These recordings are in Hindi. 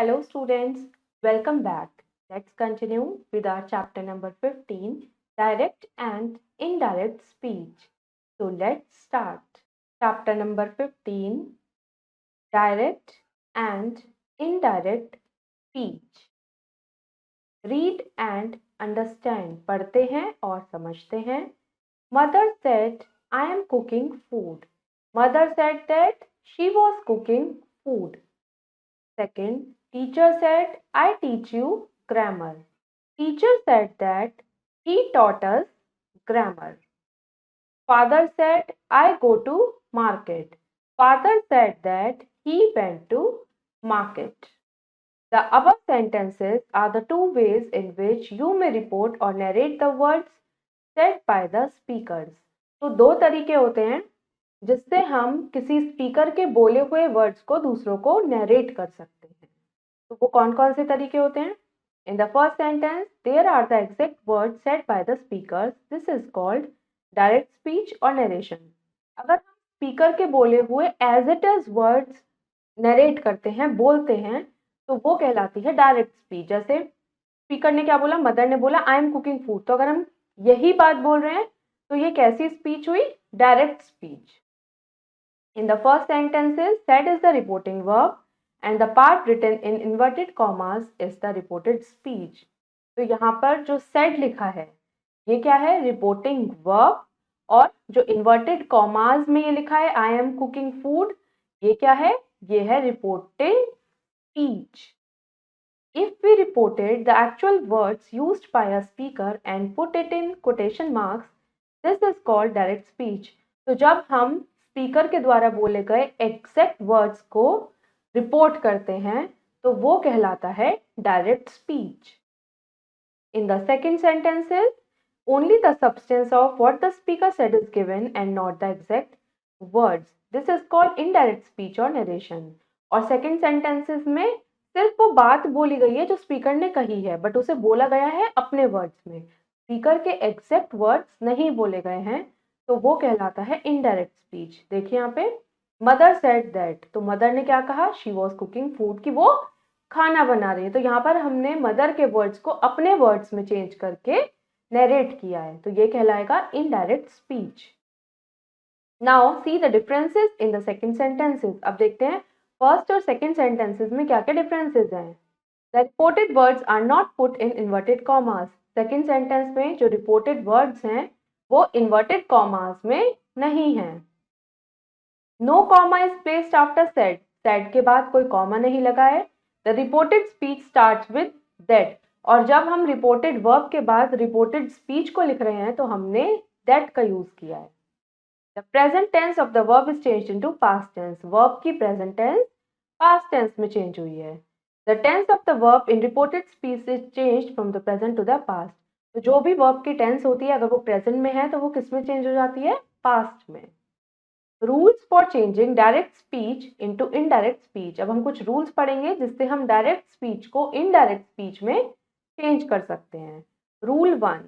Hello students, welcome back. Let's continue with our chapter number 15, Direct and Indirect Speech. So let's start. Chapter number 15, Direct and Indirect Speech. Read and understand. पढ़ते हैं और समझते हैं. Mother said, I am cooking food. Mother said that she was cooking food. Second, teacher said, I teach you grammar. Teacher said that he taught us grammar. Father said, I go to market. Father said that he went to market. The above sentences are the two ways in which you may report or narrate the words said by the speakers. तो दो तरीके होते हैं जिससे हम किसी स्पीकर के बोले हुए वर्ड्स को दूसरों को नरेट कर सकते हैं. तो वो कौन कौन से तरीके होते हैं? In the first sentence, there are the exact words said by the speakers. This is called direct speech or narration. अगर हम स्पीकर के बोले हुए as it is words narrate करते हैं, बोलते हैं, तो वो कहलाती है डायरेक्ट स्पीच. जैसे स्पीकर ने क्या बोला, मदर ने बोला आई एम कुकिंग फूड. तो अगर हम यही बात बोल रहे हैं तो ये कैसी स्पीच हुई? Direct speech. In the first sentences, said is the reporting verb and the part written in inverted commas is the reported speech. तो यहाँ पर जो said लिखा है ये क्या है? Reporting verb. और जो इन्वर्टेड कॉमास में ये लिखा है आई एम कुकिंग फूड, ये क्या है? ये है reporting speech. If we reported the actual words used by a speaker and put it in quotation marks, this is called direct speech. तो जब हम स्पीकर के द्वारा बोले गए एग्जैक्ट वर्ड्स को रिपोर्ट करते हैं तो वो कहलाता है direct speech. In the second sentences, only the substance of what the speaker said is given and not the exact words. This is called indirect speech or narration. और second sentences में सिर्फ वो बात बोली गई है जो स्पीकर ने कही है, बट उसे बोला गया है अपने वर्ड्स में. स्पीकर के एग्जैक्ट वर्ड्स नहीं बोले गए हैं, तो वो कहलाता है इनडायरेक्ट स्पीच. देखिए यहाँ पे मदर सेड दैट, तो मदर ने क्या कहा? शी वॉज कुकिंग फूड, कि वो खाना बना रही है. तो यहाँ पर हमने मदर के वर्ड्स को अपने वर्ड्स में चेंज करके नरेट किया है, तो ये कहलाएगा indirect speech. Now see the differences in the second sentences. अब देखते हैं फर्स्ट और सेकंड सेंटेंसेस में क्या क्या डिफरेंसेस हैं. The reported words are not put in inverted commas. Second sentence में जो रिपोर्टेड वर्ड्स हैं वो इन्वर्टेड कॉमास में नहीं है. No comma is placed after said. Said के बाद कोई कॉमा नहीं लगा है. The reported speech starts with that. और जब हम रिपोर्टेड वर्ब के बाद रिपोर्टेड स्पीच को लिख रहे हैं तो हमने दैट का यूज किया है. The present tense of the verb is changed into past tense. Verb की प्रेजेंट टेंस पास्ट टेंस में चेंज हुई है. The tense of the verb in reported speech is changed from the present to the past. तो जो भी वर्ब की टेंस होती है अगर वो प्रेजेंट में है तो वो किस में चेंज हो जाती है? पास्ट में. Rules for changing direct speech into indirect speech. अब हम कुछ रूल्स पढ़ेंगे जिससे हम डायरेक्ट स्पीच को इनडायरेक्ट स्पीच में चेंज कर सकते हैं. Rule 1,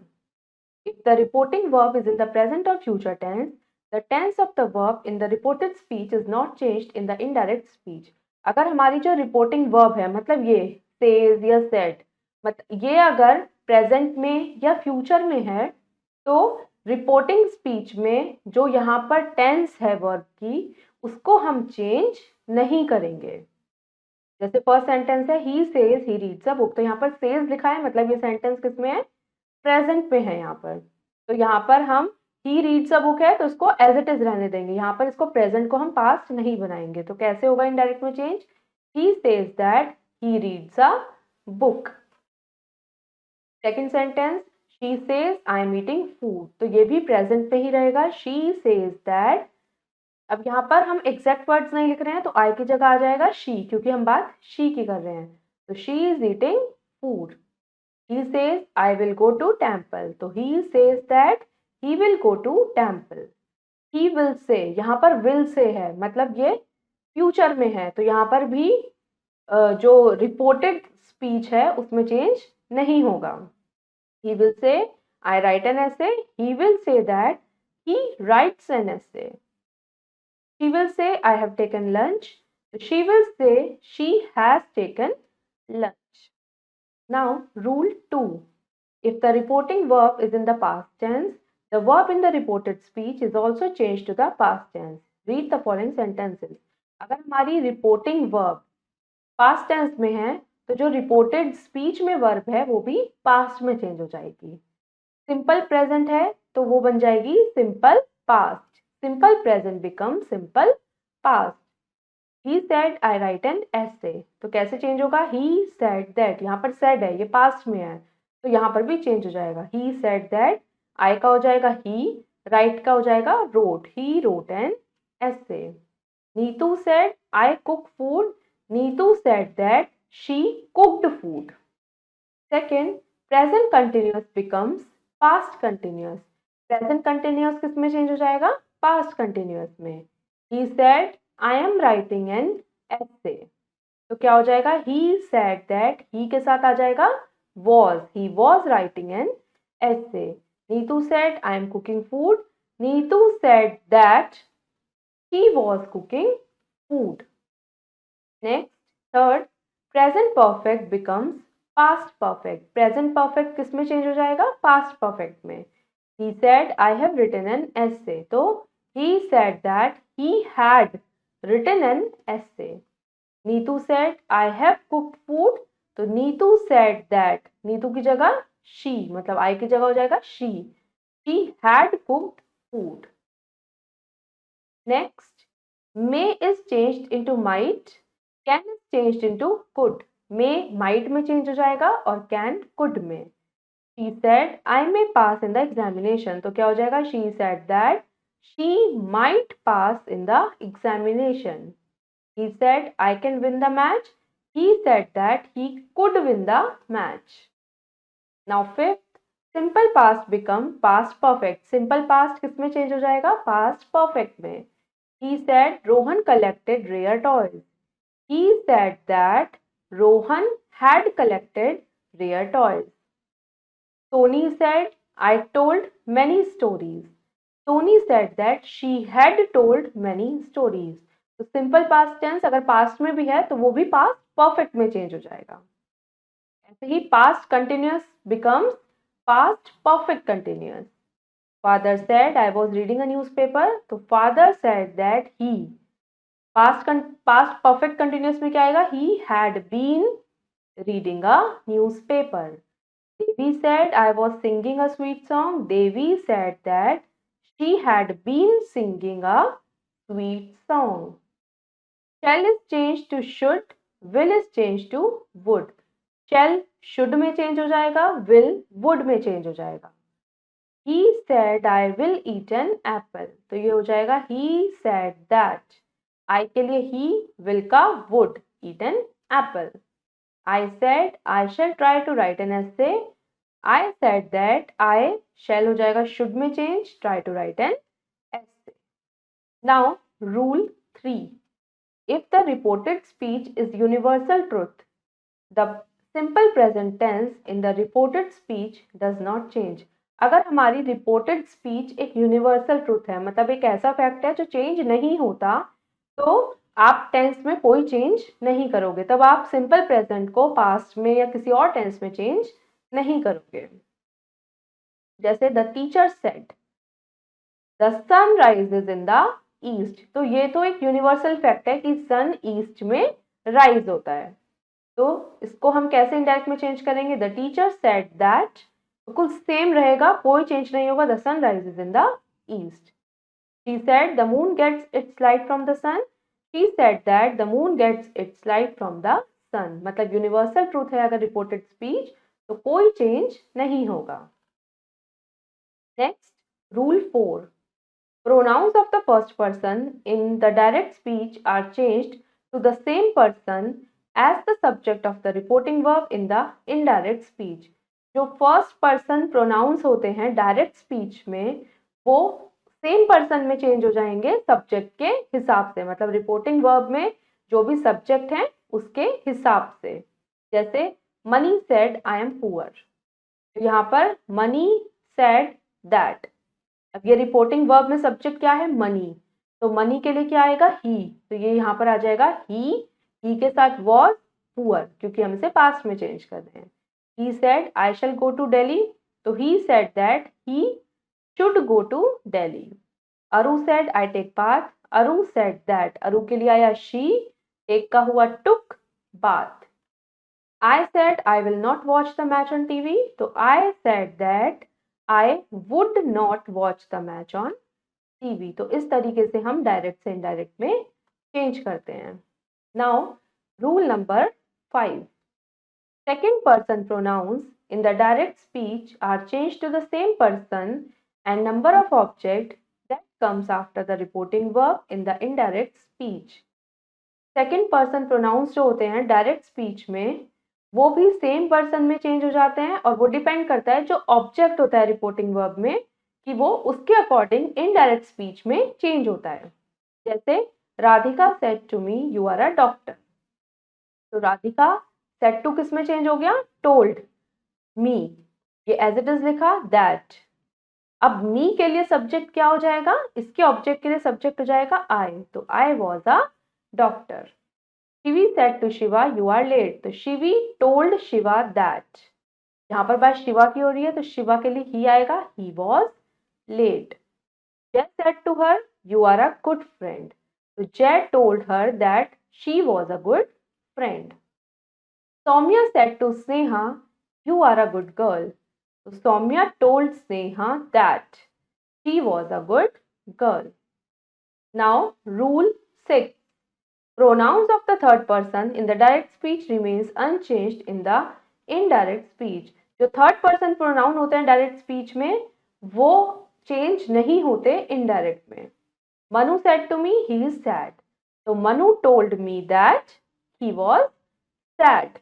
if the reporting verb is in the present or future tense, the tense of the verb in the reported speech is not changed in the indirect speech. अगर हमारी जो रिपोर्टिंग वर्ब है, मतलब ये says या said, मतलब ये अगर प्रेजेंट में या फ्यूचर में है तो रिपोर्टिंग स्पीच में जो यहाँ पर टेंस है वर्ब की उसको हम चेंज नहीं करेंगे. जैसे फर्स्ट सेंटेंस है he says he reads a book, तो यहाँ पर सेज लिखा है मतलब ये सेंटेंस किसमें है? प्रेजेंट में है यहाँ पर. तो यहाँ पर हम ही रीड्स अ बुक है तो इसको एज इट इज रहने देंगे. यहाँ पर इसको प्रेजेंट को हम पास्ट नहीं बनाएंगे. तो कैसे होगा इनडायरेक्ट में change? He says that he reads a book. Second sentence she says I am eating food, तो ये भी प्रेजेंट पे ही रहेगा. She says that. अब यहाँ पर हम एग्जैक्ट वर्ड्स नहीं लिख रहे हैं तो आई की जगह आ जाएगा शी, क्योंकि हम बात शी की कर रहे हैं. तो she is eating food. He says, I will go to temple. तो he says that he will go to temple. He will say, यहाँ पर will say है मतलब ये फ्यूचर में है, तो यहाँ पर भी जो रिपोर्टेड स्पीच है उसमें चेंज नहीं होगा. He will say, I write an essay. He will say that he writes an essay. She will say, I have taken lunch. She will say, she has taken lunch. Now, rule 2. If the reporting verb is in the past tense, the verb in the reported speech is also changed to the past tense. Read the following sentences. अगर हमारी reporting verb past tense में है तो जो reported speech में verb है वो भी past में change हो जाएगी. Simple present है तो वो बन जाएगी simple past. Simple present becomes simple past. He said I write an essay. तो कैसे चेंज होगा? He said that. यहाँ पर said है, ये past में है तो यहाँ पर भी चेंज हो जाएगा. He said that. I का हो जाएगा he, write का हो जाएगा wrote. He wrote an essay. Neetu said I cook food. Neetu said that she cooked food. Second, present continuous becomes past continuous. Present continuous किस में चेंज हो जाएगा? Past continuous में. He said I am writing an essay. तो क्या हो जाएगा? He said that. He के साथ आ जाएगा was. He was writing an essay. Neetu said I am cooking food. Neetu said that he was cooking food. Next, third, present perfect becomes past perfect. Present perfect किस में चेंज हो जाएगा? Past perfect में. He said I have written an essay. तो he said that he had written an essay. Neetu said I have cooked food. तो Neetu said that. Neetu की जगह she, मतलब I की जगह हो जाएगा she. She had cooked food. Next, may is changed into might. Can is changed into could. May might में change हो जाएगा और can could में. She said I may pass in the examination. तो क्या हो जाएगा? She said that she might pass in the examination. He said I can win the match. He said that he could win the match. Now fifth, simple past become past perfect. Simple past किस में change हो जाएगा? Past perfect में. He said Rohan collected rare toys. He said that Rohan had collected rare toys. Tony said I told many stories. Tony said that she had told many stories. तो सिंपल पास्ट टेंस अगर पास्ट में भी है तो वो भी पास्ट परफेक्ट में चेंज हो जाएगा. ऐसे ही past continuous becomes past perfect continuous. Father said I was reading a newspaper. तो father said that he. Past perfect continuous में क्या आएगा? He had been reading a newspaper. Devi said I was singing a sweet song. Devi said that she had been singing a sweet song. Shall is changed to should. Will is changed to would. Shall should में change हो जाएगा. Will would में change हो जाएगा. He said I will eat an apple. तो ये हो जाएगा he said that. I के लिए he, will का would, eat an apple. I said I shall try to write an essay. I said that I shall हो जाएगा should में change, try to write an essay. Now rule 3. If the reported speech is universal truth, the simple present tense in the reported speech does not change. अगर हमारी रिपोर्टेड स्पीच एक यूनिवर्सल ट्रूथ है, मतलब एक ऐसा फैक्ट है जो चेंज नहीं होता, तो आप टेंस में कोई चेंज नहीं करोगे. तब आप सिंपल प्रेजेंट को पास्ट में या किसी और टेंस में चेंज नहीं करोगे. जैसे the teacher said the sun rises in the east. तो ये तो एक यूनिवर्सल फैक्ट है कि सन ईस्ट में राइज होता है. तो इसको हम कैसे इनडायरेक्ट में चेंज करेंगे? The teacher said that. बिल्कुल सेम रहेगा, कोई चेंज नहीं होगा. The sun rises in the east. She said the moon gets its light from the sun. She said that the moon gets its light from the sun. मतलब यूनिवर्सल ट्रूथ है अगर रिपोर्टेड स्पीच, तो कोई चेंज नहीं होगा. Next, rule 4. Pronouns of the first person in the direct speech are changed to the same person as the subject of the reporting verb in the indirect speech. जो फर्स्ट पर्सन प्रोनाउंस होते हैं डायरेक्ट स्पीच में, वो सेम पर्सन में चेंज हो जाएंगे सब्जेक्ट के हिसाब से. मतलब रिपोर्टिंग वर्ब में जो भी सब्जेक्ट हैं उसके हिसाब से. जैसे money said I am poor. यहाँ पर मनी सेड दैट. अब ये रिपोर्टिंग वर्ब में सब्जेक्ट क्या है? मनी. तो मनी के लिए क्या आएगा? ही. तो ये यहाँ पर आ जाएगा ही. ही के साथ वॉज, पुअर, क्योंकि हम इसे पास्ट में चेंज कर रहे हैं। He said I shall go to Delhi, तो he said that he should go to Delhi. Aru said I take bath, Aru said that, Aru के लिए आया शी, टेक का हुआ took, bath. I said I will not watch the match on TV, तो I said that I would not watch the match on TV। तो इस तरीके से हम डायरेक्ट से इनडायरेक्ट में चेंज करते हैं। Now rule number 5, second person pronouns in the direct speech are changed to the same person and number of object that comes after the reporting verb in the indirect speech। Second person pronouns जो होते हैं डायरेक्ट स्पीच में, वो भी सेम पर्सन में चेंज हो जाते हैं, और वो डिपेंड करता है जो ऑब्जेक्ट होता है रिपोर्टिंग वर्ब में कि वो उसके अकॉर्डिंग इनडायरेक्ट स्पीच में चेंज होता है। जैसे Radhika said to me you are a doctor, तो राधिका सेड टू किस में चेंज हो गया, टोल्ड मी, ये एज इट इज लिखा दैट। अब मी के लिए सब्जेक्ट क्या हो जाएगा, इसके ऑब्जेक्ट के लिए सब्जेक्ट हो जाएगा आई, तो I was a doctor. Shivi said to Shiva, "You are late." तो Shivi told Shiva that, यहाँ पर बात शिवा की हो रही है तो शिवा के लिए ही आएगा, he was late. Jay said to her, "You are a good friend." तो Jay told her that she was a good friend. Soumya said to Sneha, "You are a good girl." तो Soumya told Sneha that she was a good girl. Now, rule 6. Pronouns of the third person in the direct speech remains unchanged in the indirect speech। जो थर्ड पर्सन प्रोनाउन होते हैं डायरेक्ट स्पीच में वो चेंज नहीं होते इनडायरेक्ट में। Manu said to me he is sad, तो Manu told me that he was sad.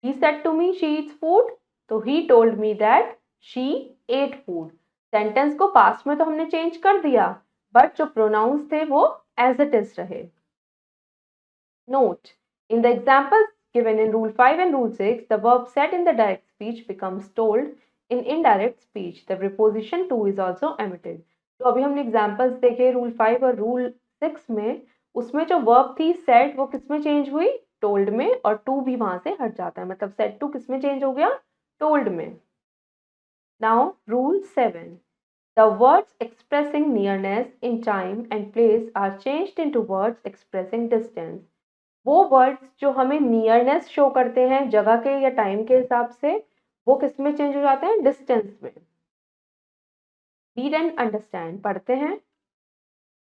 He said to me she eats food, तो he told me that she ate food. Sentence को पास्ट में तो हमने चेंज कर दिया, बट जो प्रोनाउंस थे वो एज इट इज रहे। Note, in the examples given in Rule 5 and Rule 6, the verb said in the direct speech becomes told in indirect speech. The preposition to is also omitted. तो अभी हमने examples देखे Rule 5 और Rule 6 में, उसमें जो verb थी said वो किस में change हुई, told में, और to भी वहां से हट जाता है, मतलब said to किस में change हो गया, told में। Now Rule 7. The words expressing nearness in time and place are changed into words expressing distance। वो वर्ड्स जो हमें नियरनेस शो करते हैं जगह के या टाइम के हिसाब से, वो किस में चेंज हो जाते हैं, डिस्टेंस में। रीड एंड अंडरस्टैंड पढ़ते हैं।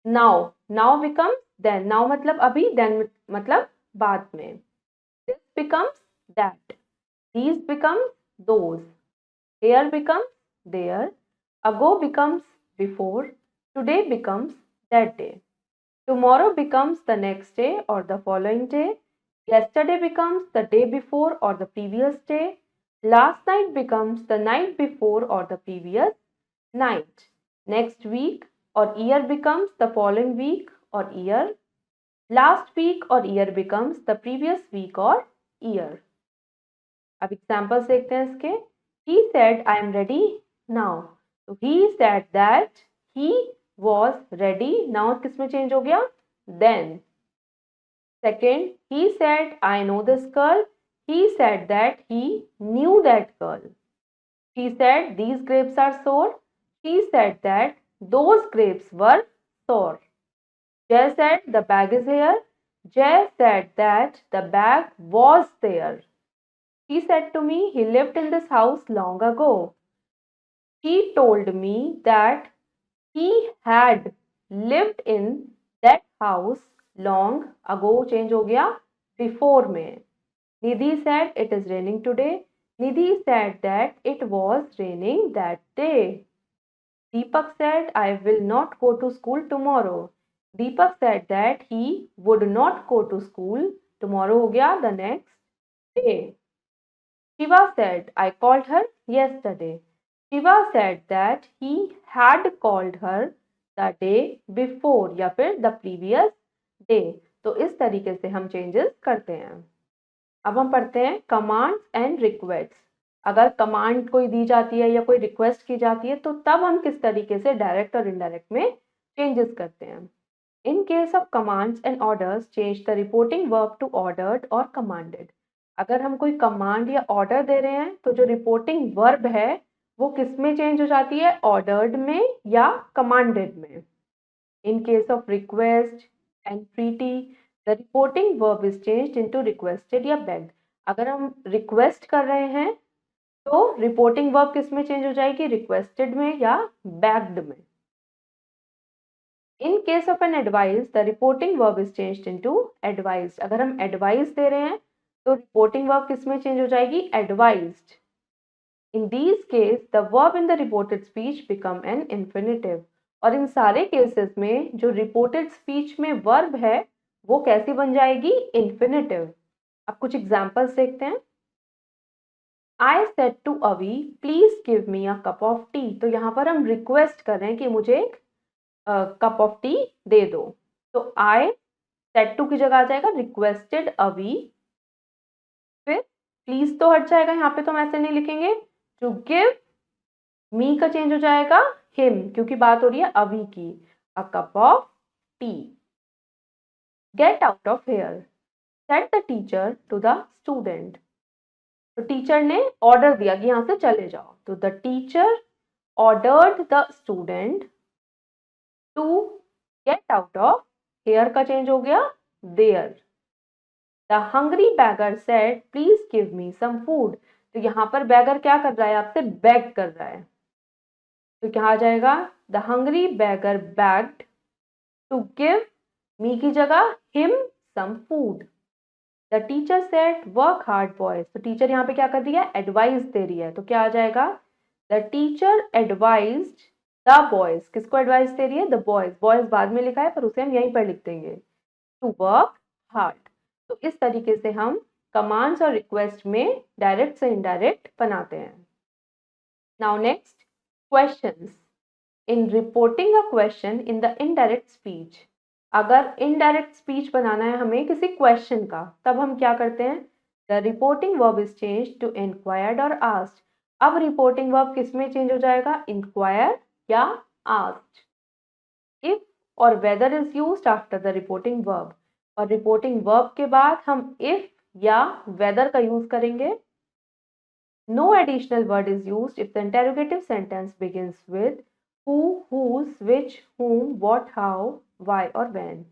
Now, now becomes then, now मतलब अभी, देन मतलब बाद में। This becomes that, these becomes those, here becomes there, ago becomes before, today becomes that day. Tomorrow becomes the next day or the following day. Yesterday becomes the day before or the previous day. Last night becomes the night before or the previous night. Next week or year becomes the following week or year. Last week or year becomes the previous week or year. अब examples देखते हैं इसके। He said, "I am ready now." तो he said that he was ready, now किसमें चेंज हो गया, then। Second, he said I know this girl, he said that he knew that girl। She said these grapes are sour, she said that those grapes were sour। Jay said the bag is here, Jay said that the bag was there। He said to me he lived in this house long ago, he told me that he had lived in that house long ago, change हो गया before में। Nidhi said it is raining today, Nidhi said that it was raining that day। Deepak said I will not go to school tomorrow, Deepak said that he would not go to school tomorrow, हो गया the next day। Shiva said I called her yesterday, Shiva said that he had called her the day before या फिर the previous day। तो इस तरीके से हम चेंजेस करते हैं। अब हम पढ़ते हैं कमांड्स एंड रिक्वेस्ट। अगर कमांड कोई दी जाती है या कोई रिक्वेस्ट की जाती है तो तब हम किस तरीके से डायरेक्ट और इनडायरेक्ट में चेंजेस करते हैं। In case of commands and orders, change the reporting verb to ordered or commanded. अगर हम कोई कमांड या ऑर्डर दे रहे हैं तो जो रिपोर्टिंग वर्ब है वो किस में चेंज हो जाती है, ऑर्डर्ड में या कमांडेड में. In case of request, entreaty, the reporting verb is changed into requested या begged. अगर हम रिक्वेस्ट कर रहे हैं तो रिपोर्टिंग वर्ब किस में चेंज हो जाएगी, रिक्वेस्टेड में या begged में. In case of an advice, the reporting verb is changed into advised. अगर हम advice दे रहे हैं तो reporting verb किस में चेंज हो जाएगी, advised. In these case, the verb in the reported speech become an infinitive. और इन सारे केसेस में जो रिपोर्टेड स्पीच में वर्ब है वो कैसी बन जाएगी, इन्फिनेटिव. अब कुछ एग्जांपल्स देखते हैं. I said to Avi, please give me a cup of tea. तो यहाँ पर हम रिक्वेस्ट कर रहे हैं कि मुझे एक कप ऑफ टी दे दो. तो I said to की जगह आ जाएगा रिक्वेस्टेड Avi. फिर प्लीज तो हट जाएगा, यहाँ पे तो हम ऐसे नहीं लिखेंगे. टू गिव मी का चेंज हो जाएगा हिम, क्योंकि बात हो रही है अवी की. A cup of tea. Get out of here. Said the teacher to the student. तो टीचर ने ऑर्डर दिया कि यहां से चले जाओ. तो the teacher ordered the student to get out of here का चेंज हो गया there. The hungry beggar said please give me some food. तो यहाँ पर बैगर क्या कर रहा है, आपसे बेग कर रहा है. तो क्या आ जाएगा, the hungry beggar begged to give me की जगह him some food. The teacher said work hard boys. तो टीचर यहाँ पे क्या कर रही है, एडवाइस दे रही है. तो क्या आ जाएगा, the teacher advised the boys. किसको एडवाइस दे रही है, द बॉयज. बॉयज बाद में लिखा है पर उसे हम यहीं पर लिख देंगे, टू वर्क हार्ड. तो इस तरीके से हम कमांड्स और रिक्वेस्ट में डायरेक्ट से इनडायरेक्ट बनाते हैं. Now next, questions. In reporting a question in the indirect speech. अगर इनडायरेक्ट स्पीच बनाना है हमें किसी क्वेश्चन का, तब हम क्या करते हैं, the reporting verb is change to inquired और आस्क्ड. अब रिपोर्टिंग वर्ब किस में चेंज हो जाएगा, इंक्वायर या आस्क्ड. इफ और whether is used after the reporting verb. और रिपोर्टिंग वर्ब के बाद हम इफ या वेदर का यूज करेंगे. No additional word is used if the interrogative sentence begins with who, whose, which, whom, what, how, why और when.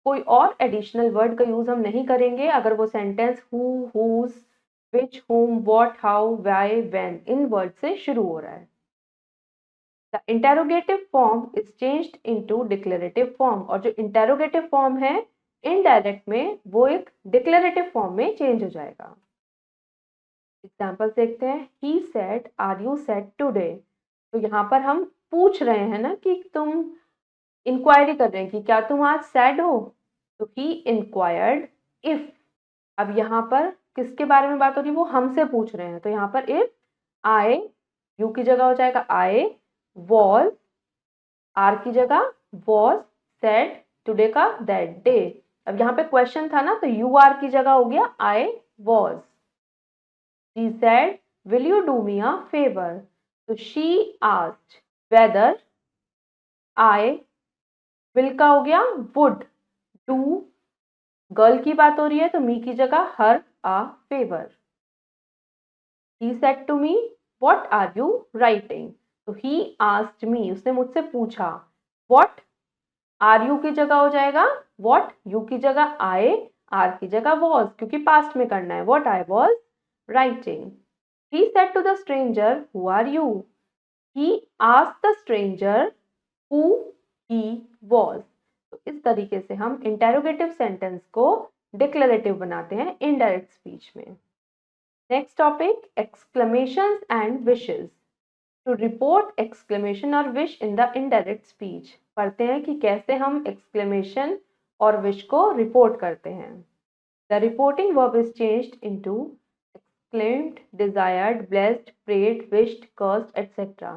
कोई और एडिशनल वर्ड का यूज हम नहीं करेंगे अगर वो sentence who, whose, which, whom, what, how, why, when in word से शुरू हो रहा है. The interrogative form is changed into declarative form. और जो interrogative form है इनडायरेक्ट में वो एक डिक्लेरेटिव फॉर्म में चेंज हो जाएगा. एग्जाम्पल देखते हैं. He said are you sad today. तो यहाँ पर हम पूछ रहे हैं ना कि तुम, इंक्वायरी कर रहे हैं कि क्या तुम आज सैड हो. तो ही इंक्वायर्ड इफ. अब यहाँ पर किसके बारे में बात हो रही है, वो हमसे पूछ रहे हैं. तो यहाँ पर इफ आई, यू की जगह हो जाएगा आई, वॉज आर की जगह वॉज, सेड टुडे का दैट डे. अब यहाँ पे क्वेश्चन था ना, तो यू आर की जगह हो गया I was. She said, will you do me a favor? So she asked whether I will का हो गया would, do गर्ल की बात हो रही है तो me की जगह her a favor. He said to me, what are you writing? तो he asked me, उसने मुझसे पूछा. What are you की जगह हो जाएगा what, you की जगह I, R की जगह was, क्योंकि पास्ट में करना है. What I was writing. He said to the stranger, who are you? He asked the stranger who he was. तो इस तरीके से हम इंटेरोगेटिव सेंटेंस को डिक्लेरेटिव बनाते हैं इनडायरेक्ट स्पीच में. Next topic, exclamations and wishes. To report exclamation और wish in the indirect speech. पढ़ते हैं कि कैसे हम एक्सक्लेमेशन और विश को रिपोर्ट करते हैं. The reporting verb is changed into claimed, desired, blessed, prayed, wished, cursed, etc.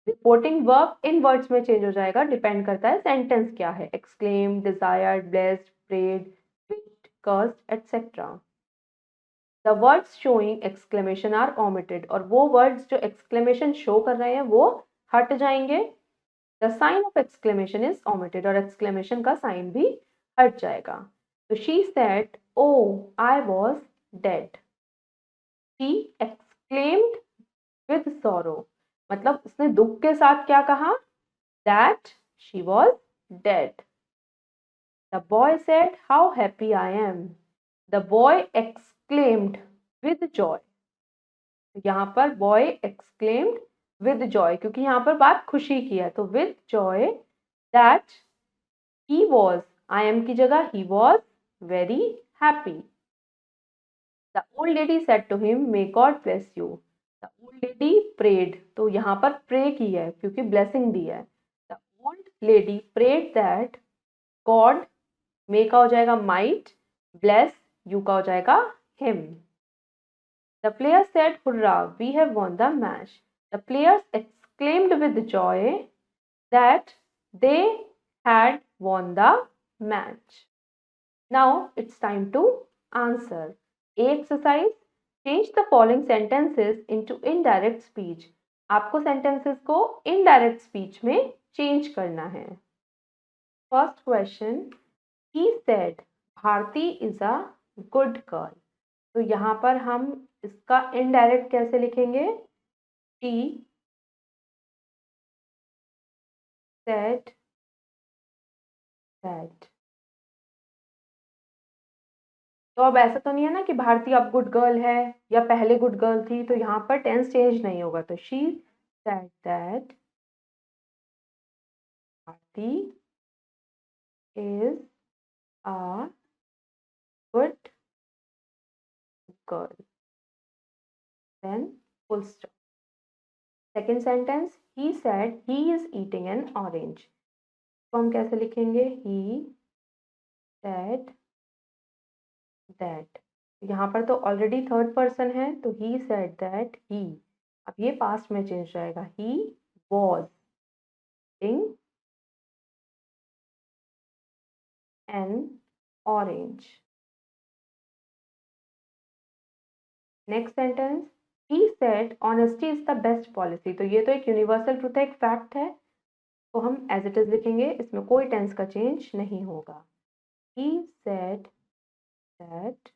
Reporting verb in words में चेंज हो जाएगा, डिपेंड करता है सेंटेंस क्या है. exclaimed, desired, blessed, prayed, wished, cursed, etc. The words showing exclamation are omitted. और वो वर्ड्स जो exclamation शो कर रहे हैं वो हट जाएंगे. The sign of exclamation is omitted, और एक्सक्लेमेशन का साइन भी हट जाएगा. तो she said, oh I was dead. She exclaimed with sorrow, मतलब उसने दुख के साथ क्या कहा, that she was dead. The boy said, how happy I am. The boy exclaimed with joy. यहाँ पर बॉय एक्सक्लेम्ड विद जॉय, क्योंकि यहाँ पर बात खुशी की है, तो with joy that he was, I am की जगह he was very happy. The old lady said to him, may God bless you. The old lady prayed, तो यहाँ पर प्रे की है क्योंकि ब्लेसिंग दी है. The old lady prayed that God, may का हो जाएगा माइट, ब्लेस यू का हो जाएगा him. The players said, hurrah, we have won the match. The players exclaimed with joy that they had won the match. Now it's time to answer. A exercise, change the following sentences into indirect speech. आपको sentences को indirect speech में change करना है. First question, he said, Bharti is a good girl. तो यहाँ पर हम इसका इनडायरेक्ट कैसे लिखेंगे, शी सेड दैट. तो अब ऐसा तो नहीं है ना कि भारती अब गुड गर्ल है या पहले गुड गर्ल थी, तो यहाँ पर टेंस चेंज नहीं होगा. तो she said that Bharti is a good girl, then full stop. Second sentence, he said he is eating an orange. तो हम कैसे लिखेंगे, ही सेड दैट. यहाँ पर तो ऑलरेडी थर्ड पर्सन है, तो ही सेड दैट ही. अब ये पास्ट में चेंज जाएगा, he was eating an orange. Next sentence, he said honesty is the best policy. तो ये तो एक यूनिवर्सल ट्रूथ है, एक फैक्ट है, तो हम एज इट इज लिखेंगे, इसमें कोई टेंस का चेंज नहीं होगा. ही said that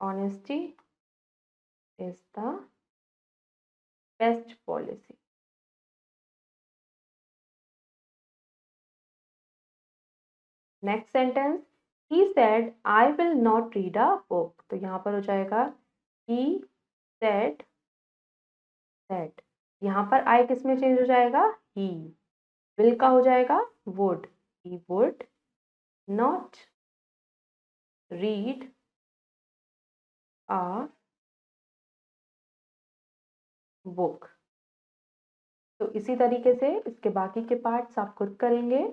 honesty is the best policy. Next sentence, he said I will not read a book. तो यहाँ पर हो जाएगा he said that. यहाँ पर I किस में चेंज हो जाएगा, he. will का हो जाएगा would. he would not read a book. तो इसी तरीके से इसके बाकी के पार्ट्स आप खुद करेंगे.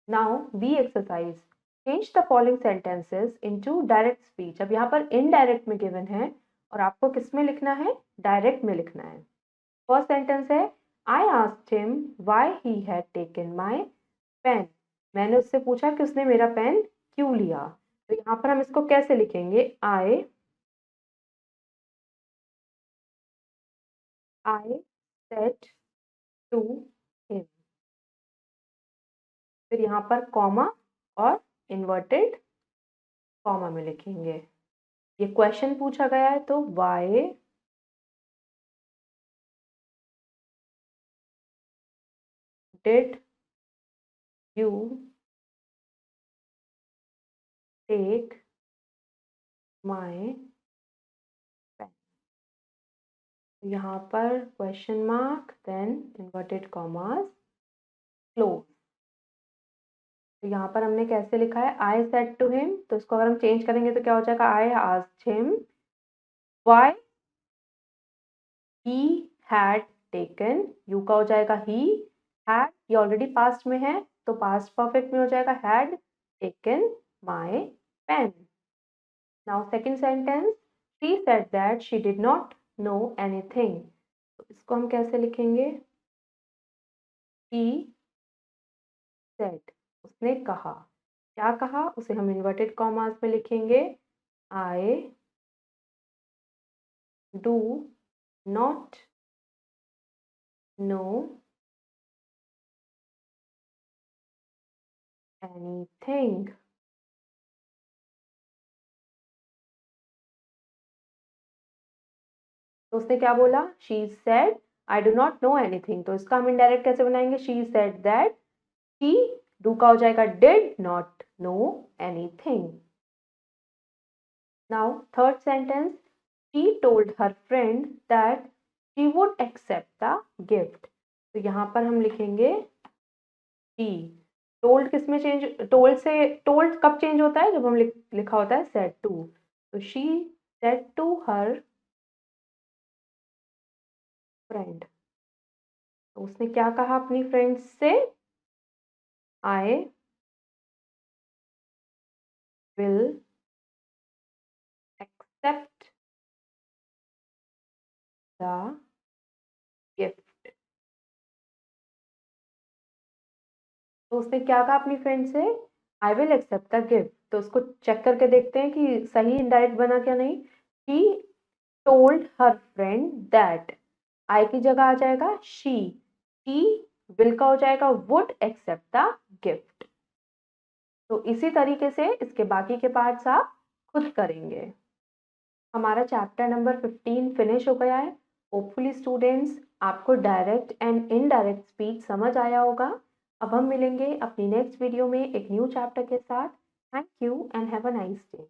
Now B exercise, change the following sentences into direct speech. अब यहाँ पर इनडायरेक्ट में गिवन है और आपको किस में लिखना है, डायरेक्ट में लिखना है. फर्स्ट सेंटेंस है, I asked him why he had taken my pen. मैंने उससे पूछा कि उसने मेरा पेन क्यों लिया. तो यहाँ पर हम इसको कैसे लिखेंगे, आई सेड टू हिम. फिर यहाँ पर कॉमा और इन्वर्टेड कॉमा में लिखेंगे. ये क्वेश्चन पूछा गया है, तो why did you take my pen. यहाँ पर question mark, then inverted commas, close. तो यहाँ पर हमने कैसे लिखा है, आई सेड टू हिम. तो इसको अगर हम चेंज करेंगे तो क्या हो जाएगा, I asked him why he had taken. You का हो जाएगा ही. हैड ये ऑलरेडी पास्ट में है, तो पास्ट परफेक्ट में हो जाएगा had taken my pen. Now second sentence, she said that she did not know anything. तो इसको हम कैसे लिखेंगे, शी सेड उसने कहा. क्या कहा, उसे हम इन्वर्टेड कॉमास में लिखेंगे, I do not know anything. तो उसने क्या बोला? She said I do not know anything. तो इसका हम इनडायरेक्ट कैसे बनाएंगे? She said that she, do का हो जाएगा did not know anything. Now third sentence, she told her friend that she would accept the gift. तो यहाँ पर हम लिखेंगे शी। टोल्ड किस में चेंज, टोल्ड से टोल्ड कब चेंज होता है? जब हम लिखा होता है सेड टू। तो she said to her friend. तो उसने क्या कहा अपनी फ्रेंड से? I will accept the gift. तो उसने क्या कहा अपनी फ्रेंड से? I will accept the gift. तो उसको चेक करके देखते हैं कि सही इनडायरेक्ट बना क्या नहीं। She told her friend that, I की जगह आ जाएगा शी विल का हो जाएगा वुड एक्सेप्ट द गिफ्ट। तो इसी तरीके से इसके बाकी के पार्ट्स आप खुद करेंगे। हमारा चैप्टर नंबर 15 फिनिश हो गया है। होपफुली स्टूडेंट्स आपको डायरेक्ट एंड इनडायरेक्ट स्पीच समझ आया होगा। अब हम मिलेंगे अपनी नेक्स्ट वीडियो में एक न्यू चैप्टर के साथ। Thank you and have a nice day.